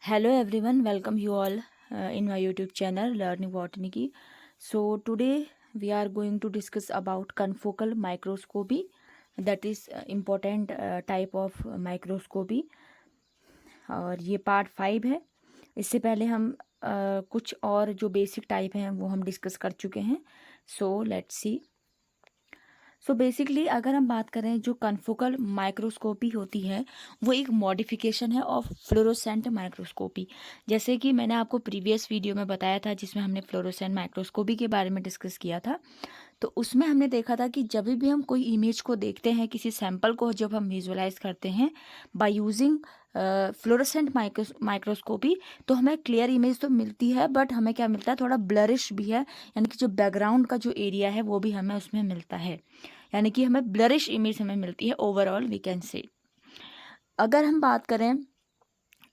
Hello everyone, welcome you all in my YouTube channel Learning Botany. So today we are going to discuss about confocal microscopy, that is important type of microscopy, और ये part 5 है। इससे पहले हम कुछ और जो basic type हैं वो हम डिस्कस कर चुके हैं। So let's see. So basically अगर हम बात करें, जो कन्फोकल माइक्रोस्कोपी होती है वो एक मॉडिफिकेशन है ऑफ फ्लोरोसेंट माइक्रोस्कोपी। जैसे कि मैंने आपको प्रीवियस वीडियो में बताया था जिसमें हमने फ्लोरोसेंट माइक्रोस्कोपी के बारे में डिस्कस किया था। तो उसमें हमने देखा था कि जब भी हम कोई इमेज को देखते हैं, किसी सैंपल को जब हम विजुअलाइज करते हैं बाय यूजिंग फ्लोरोसेंट माइक्रोस्कोपी, तो हमें क्लियर इमेज तो मिलती है, बट हमें क्या मिलता है, थोड़ा ब्लरिश भी है, यानी कि जो बैकग्राउंड का जो एरिया है वो भी हमें उसमें मिलता है, यानी कि हमें ब्लरिश इमेज हमें मिलती है ओवरऑल वी कैन से। अगर हम बात करें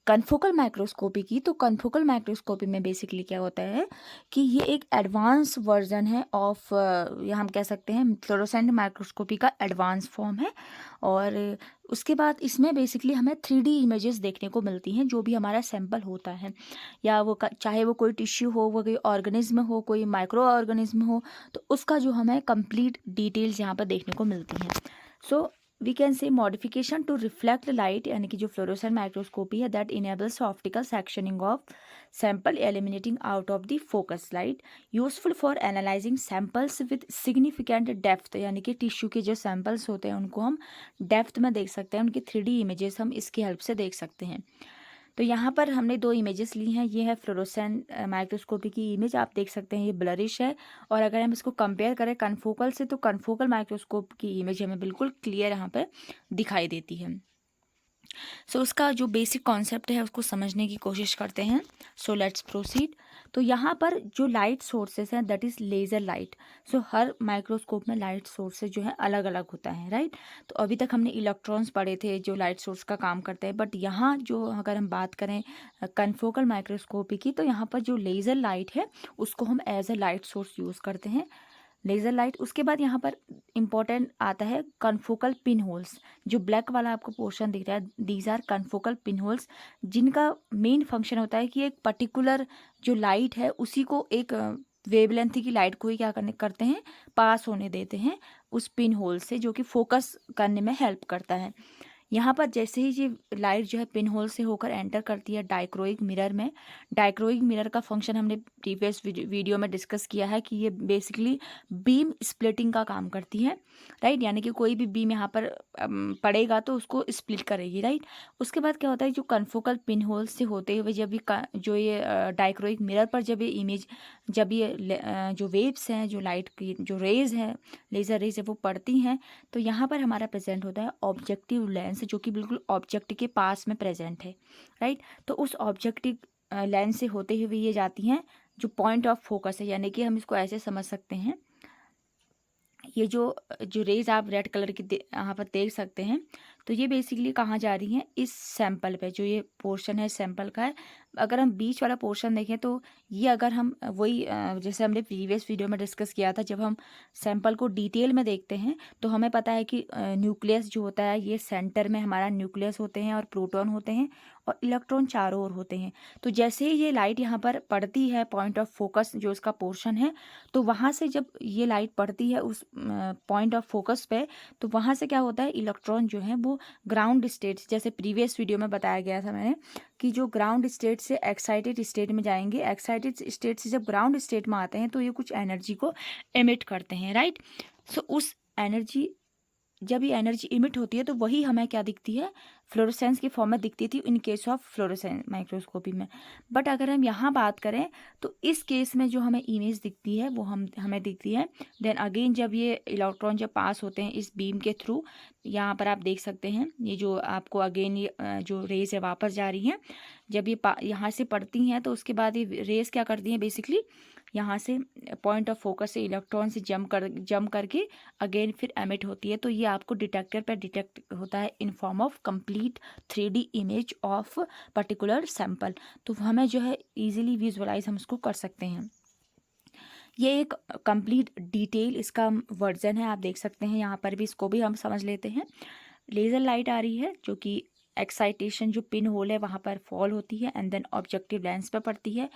कन्फोकल माइक्रोस्कोपी की, तो कन्फोकल माइक्रोस्कोपी में बेसिकली क्या होता है कि ये एक एडवांस वर्जन है ऑफ, या हम कह सकते हैं फ्लोरोसेंट माइक्रोस्कोपी का एडवांस फॉर्म है। और उसके बाद इसमें बेसिकली हमें 3D इमेजेस देखने को मिलती हैं जो भी हमारा सैंपल होता है, या वो चाहे वो कोई टिश्यू हो, वो कोई ऑर्गेनिज्म हो, कोई माइक्रो ऑर्गेनिज्म हो, तो उसका जो हमें कंप्लीट डिटेल्स यहाँ पर देखने को मिलती हैं। So we can say modification to reflect light, यानी कि जो फ्लोरोसेंट माइक्रोस्कोपी है that enables optical sectioning of sample eliminating out of the focus light, useful for analysing samples with significant depth, यानी कि टिश्यू के जो सैंपल्स होते हैं उनको हम डेप्थ में देख सकते हैं, उनकी 3D इमेजेस हम इसकी हेल्प से देख सकते हैं। तो यहाँ पर हमने 2 इमेजेस ली हैं। ये है फ्लोरोसेंट माइक्रोस्कोपी की इमेज, आप देख सकते हैं ये ब्लरिश है, और अगर हम इसको कंपेयर करें कन्फोकल से, तो कन्फोकल माइक्रोस्कोप की इमेज हमें बिल्कुल क्लियर यहाँ पर दिखाई देती है। सो उसका जो बेसिक कॉन्सेप्ट है उसको समझने की कोशिश करते हैं। So let's proceed. तो यहाँ पर जो लाइट सोर्सेस हैं that is laser light. So her microscope में लाइट सोर्सेज जो है अलग अलग होता है, राइट। तो अभी तक हमने इलेक्ट्रॉन्स पढ़े थे जो लाइट सोर्स का काम करते हैं, बट यहाँ जो अगर हम बात करें कन्फोकल माइक्रोस्कोपी की, तो यहाँ पर जो लेज़र लाइट है उसको हम as a light source use करते हैं, लेज़र लाइट। उसके बाद यहाँ पर इम्पॉर्टेंट आता है कन्फोकल पिन होल्स। जो ब्लैक वाला आपको पोर्शन दिख रहा है, these are confocal pin holes, जिनका मेन फंक्शन होता है कि एक पर्टिकुलर जो लाइट है उसी को एक वेवलेंथ की लाइट को ही क्या करते हैं, पास होने देते हैं उस पिन होल से, जो कि फोकस करने में हेल्प करता है। यहाँ पर जैसे ही ये लाइट जो है पिन होल से होकर एंटर करती है डाइक्रोइक मिरर में, डाइक्रोइक मिरर का फंक्शन हमने प्रीवियस वीडियो में डिस्कस किया है कि ये बेसिकली बीम स्प्लिटिंग का काम करती है, राइट। यानी कि कोई भी बीम यहाँ पर पड़ेगा तो उसको स्प्लिट करेगी, राइट। उसके बाद क्या होता है, जो कन्फोकल पिन होल से होते हुए जब ये जो ये डाइक्रोइक मिरर पर जब ये इमेज, जब ये जो वेव्स हैं, जो लाइट की जो रेज हैं, लेज़र रेज है, वो पड़ती हैं, तो यहाँ पर हमारा प्रेजेंट होता है ऑब्जेक्टिव लेंस, जो कि बिल्कुल ऑब्जेक्ट के पास में प्रेजेंट है, राइट। तो उस ऑब्जेक्टिव लेंस से होते हुए ये जाती हैं जो पॉइंट ऑफ फोकस है, यानी कि हम इसको ऐसे समझ सकते हैं, ये जो जो रेज आप रेड कलर की यहाँ पर देख सकते हैं, तो ये बेसिकली कहाँ जा रही हैं, इस सैंपल पे, जो ये पोर्शन है सैंपल का है। अगर हम बीच वाला पोर्शन देखें तो ये, अगर हम वही जैसे हमने प्रीवियस वीडियो में डिस्कस किया था, जब हम सैंपल को डिटेल में देखते हैं तो हमें पता है कि न्यूक्लियस जो होता है, ये सेंटर में हमारा न्यूक्लियस होते हैं और प्रोटॉन होते हैं और इलेक्ट्रॉन चारों ओर होते हैं। तो जैसे ही ये लाइट यहाँ पर पड़ती है, पॉइंट ऑफ फोकस जो इसका पोर्शन है, तो वहाँ से जब ये लाइट पड़ती है उस पॉइंट ऑफ फोकस पे, तो वहाँ से क्या होता है, इलेक्ट्रॉन जो है वो ग्राउंड स्टेट, जैसे प्रीवियस वीडियो में बताया गया था मैंने कि जो ग्राउंड स्टेट से एक्साइटेड स्टेट में जाएंगे, एक्साइटेड स्टेट से जब ग्राउंड स्टेट में आते हैं तो ये कुछ एनर्जी को एमिट करते हैं, राइट। सो उस एनर्जी, जब ये एनर्जी इमिट होती है तो वही हमें क्या दिखती है, फ्लोरोसेंस की फॉर्म में दिखती थी in case of fluorescence microscopy में। बट अगर हम यहाँ बात करें तो इस केस में जो हमें इमेज दिखती है वो हमें दिखती है, देन अगेन जब ये इलेक्ट्रॉन जब पास होते हैं इस बीम के थ्रू, यहाँ पर आप देख सकते हैं ये जो आपको अगेन ये जो रेज है वापस जा रही हैं, जब ये यहाँ से पड़ती हैं तो उसके बाद ये रेज क्या करती हैं, बेसिकली यहाँ से पॉइंट ऑफ फोकस से इलेक्ट्रॉन से जम करके अगेन फिर एमिट होती है। तो ये आपको डिटेक्टर पर डिटेक्ट होता है in form of complete 3D image of particular sample. तो हमें जो है इजीली विजुअलाइज हम इसको कर सकते हैं। ये एक कंप्लीट डिटेल इसका वर्जन है, आप देख सकते हैं। यहाँ पर भी इसको भी हम समझ लेते हैं। लेज़र लाइट आ रही है जो कि एक्साइटेशन जो पिन होल है वहाँ पर फॉल होती है एंड देन ऑब्जेक्टिव लेंस पर पड़ती है।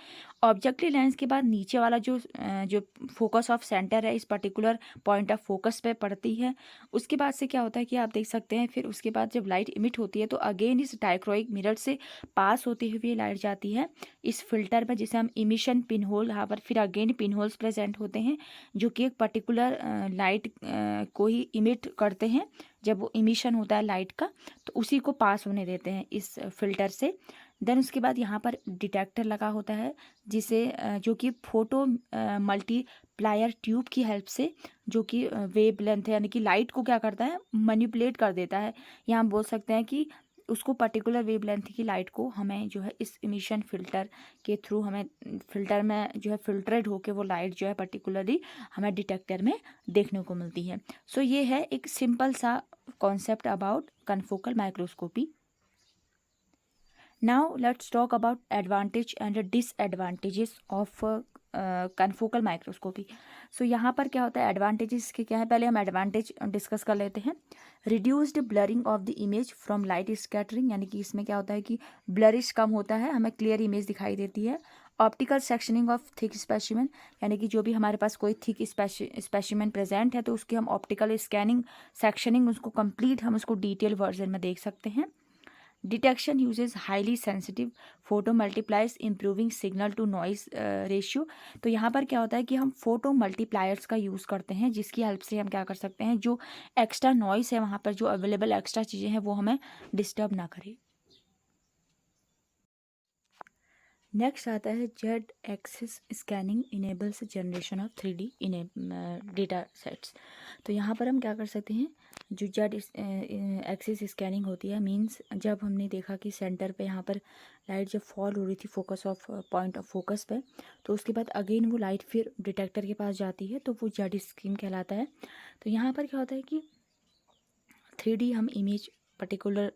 ऑब्जेक्टिव लेंस के बाद नीचे वाला जो फोकस ऑफ सेंटर है इस पर्टिकुलर पॉइंट ऑफ फोकस पे पड़ती है। उसके बाद से क्या होता है कि आप देख सकते हैं, फिर उसके बाद जब लाइट इमिट होती है तो अगेन इस डायक्रोइक मिरर से पास होती हुई लाइट जाती है इस फिल्टर पर, जिसे हम इमिशन पिन होल, यहाँ पर फिर अगेन पिन होल्स प्रेजेंट होते हैं जो कि एक पर्टिकुलर लाइट को ही इमिट करते हैं। जब वो इमिशन होता है लाइट का तो उसी को पास होने देते हैं इस फिल्टर से। देन उसके बाद यहाँ पर डिटेक्टर लगा होता है जिसे जो कि फोटो मल्टीप्लायर ट्यूब की हेल्प से, जो कि वेव लेंथ है यानी कि लाइट को क्या करता है, मैनिपुलेट कर देता है। या हम बोल सकते हैं कि उसको पर्टिकुलर वेव लेंथ की लाइट को हमें जो है इस इमिशन फिल्टर के थ्रू हमें फिल्टर में जो है फिल्टरेड होके वो लाइट जो है पर्टिकुलरली हमें डिटेक्टर में देखने को मिलती है। सो ये है एक सिंपल सा concept about confocal microscopy. Now let's talk about advantage and disadvantages of confocal microscopy. So यहाँ पर क्या होता है, एडवांटेजेस के क्या है, पहले हम एडवांटेज डिस्कस कर लेते हैं। Reduced blurring of the image from light scattering, यानी कि इसमें क्या होता है कि ब्लरिश कम होता है, हमें क्लियर इमेज दिखाई देती है। Optical sectioning of thick specimen, यानी कि जो भी हमारे पास कोई थिक स्पेसिमेन प्रेजेंट है तो उसकी हम ऑप्टिकल स्कैनिंग सेक्शनिंग उसको कंप्लीट हम उसको डिटेल वर्जन में देख सकते हैं। Detection uses highly sensitive photomultipliers improving signal to noise ratio. तो यहाँ पर क्या होता है कि हम फोटो मल्टीप्लायर्स का यूज़ करते हैं जिसकी हेल्प से हम क्या कर सकते हैं, जो एक्स्ट्रा नॉइस है वहाँ पर जो अवेलेबल एक्स्ट्रा चीज़ें हैं वो हमें डिस्टर्ब ना करें। नेक्स्ट आता है Z axis scanning enables generation of 3D data sets. तो यहाँ पर हम क्या कर सकते हैं, जो जेड एक्सिस स्कैनिंग होती है मींस जब हमने देखा कि सेंटर पे यहाँ पर लाइट जब फॉल हो रही थी focus of point of focus पे, तो उसके बाद अगेन वो लाइट फिर डिटेक्टर के पास जाती है तो वो जेड स्कैन कहलाता है। तो यहाँ पर क्या होता है कि 3D हम इमेज पर्टिकुलर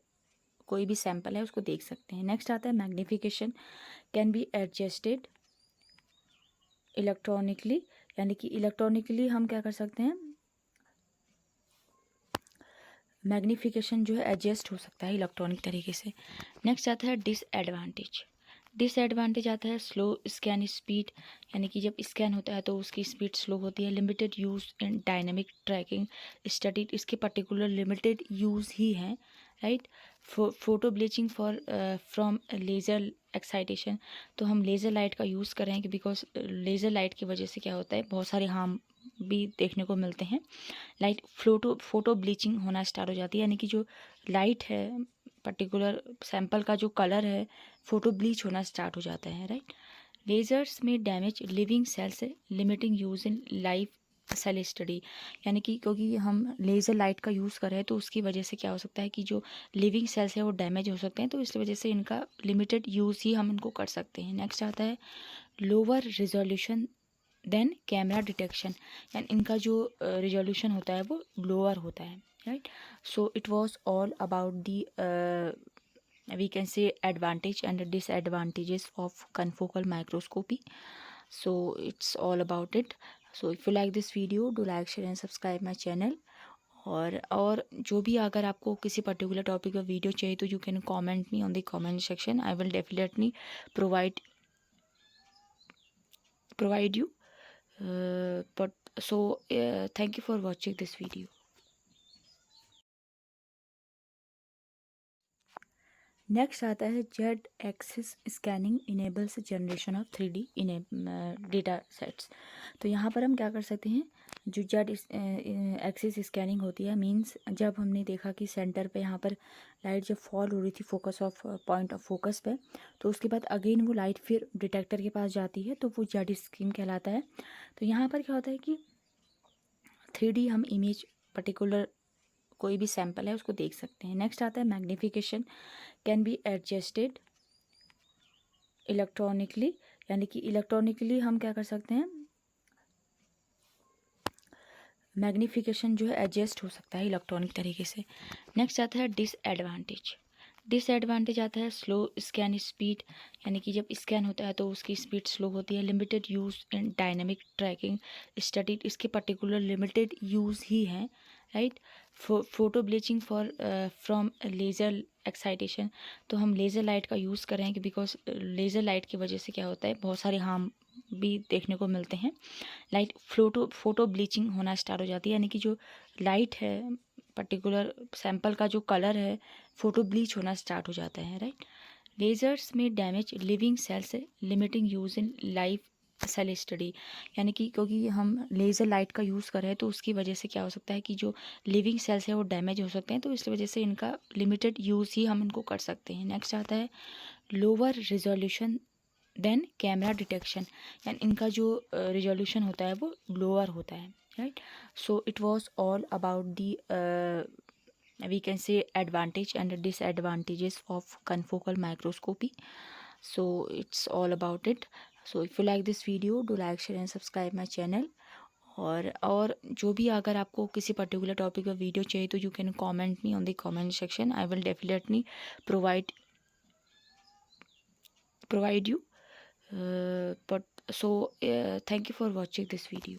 कोई भी सैंपल है उसको देख सकते हैं। नेक्स्ट आता है magnification can be adjusted electronically, यानी कि इलेक्ट्रॉनिकली हम क्या कर सकते हैं, मैग्नीफिकेशन जो है एडजस्ट हो सकता है इलेक्ट्रॉनिक तरीके से। नेक्स्ट आता है डिसएडवांटेज। डिसएडवांटेज आता है स्लो स्कैन स्पीड, यानी कि जब स्कैन होता है तो उसकी स्पीड स्लो होती है। Limited use in dynamic tracking study, इसके पर्टिकुलर लिमिटेड यूज़ ही हैं, right. Photobleaching for from laser excitation, तो हम लेज़र लाइट का यूज़ कर रहे हैं कि बिकॉज लेज़र लाइट की वजह से क्या होता है बहुत सारे हार्म भी देखने को मिलते हैं। लाइट फोटो ब्लीचिंग होना स्टार्ट हो जाती है, यानी कि जो लाइट है पर्टिकुलर सैंपल का जो कलर है फोटो ब्लीच होना स्टार्ट हो जाता है, राइट। लेजर्स में damage living cells limiting use in life cell study, यानी कि क्योंकि हम लेज़र लाइट का यूज़ कर रहे हैं तो उसकी वजह से क्या हो सकता है कि जो लिविंग सेल्स है वो डैमेज हो सकते हैं, तो इस वजह से इनका लिमिटेड यूज़ ही हम इनको कर सकते हैं। नेक्स्ट आता है lower resolution than camera detection, यानी इनका जो रिजोल्यूशन होता है वो लोअर होता है, right. So it was all about the we can say advantage and disadvantages of confocal microscopy. So it's all about it. So if you like this video, do like, share and subscribe my channel. और जो भी अगर आपको किसी particular topic का video चाहिए तो you can comment me on the comment section, I will definitely provide you. But so thank you for watching this video. Next आता है Z axis scanning enables generation of 3D data sets. तो यहाँ पर हम क्या कर सकते हैं, जो जेड एक्सिस स्कैनिंग होती है मींस जब हमने देखा कि सेंटर पे यहाँ पर लाइट जब फॉल हो रही थी focus of point of focus पे, तो उसके बाद अगेन वो लाइट फिर डिटेक्टर के पास जाती है तो वो जेड स्कैन कहलाता है। तो यहाँ पर क्या होता है कि 3D हम इमेज पर्टिकुलर कोई भी सैंपल है उसको देख सकते हैं। नेक्स्ट आता है magnification can be adjusted electronically, यानी कि इलेक्ट्रॉनिकली हम क्या कर सकते हैं, मैग्नीफिकेशन जो है एडजस्ट हो सकता है इलेक्ट्रॉनिक तरीके से। नेक्स्ट आता है डिसएडवांटेज। डिसएडवांटेज आता है स्लो स्कैन स्पीड, यानी कि जब स्कैन होता है तो उसकी स्पीड स्लो होती है। Limited use in dynamic tracking study, इसके पर्टिकुलर लिमिटेड यूज़ ही हैं, right. Photobleaching for from laser excitation, तो हम लेज़र लाइट का यूज़ कर रहे हैं कि बिकॉज लेज़र लाइट की वजह से क्या होता है, बहुत सारे हार्म भी देखने को मिलते हैं। लाइट फोटो ब्लीचिंग होना स्टार्ट हो जाती है, यानी कि जो लाइट है, पर्टिकुलर सैंपल का जो कलर है, फोटो ब्लीच होना स्टार्ट हो जाता है, राइट। लेजर्स में damage living cells, limiting use in life cell study, यानी कि क्योंकि हम लेज़र लाइट का यूज़ कर रहे हैं तो उसकी वजह से क्या हो सकता है कि जो लिविंग सेल्स है वो डैमेज हो सकते हैं, तो इस वजह से इनका लिमिटेड यूज़ ही हम इनको कर सकते हैं। नेक्स्ट आता है lower resolution than camera detection, यानी इनका जो रिजोल्यूशन होता है वो लोअर होता है, right. So it was all about the we can say advantage and disadvantages of confocal microscopy. So it's all about it. So if you like this video, do like, share and subscribe my channel. और जो भी अगर आपको किसी particular topic पर video चाहिए तो you can comment me on the comment section, I will definitely provide you, but so thank you for watching this video.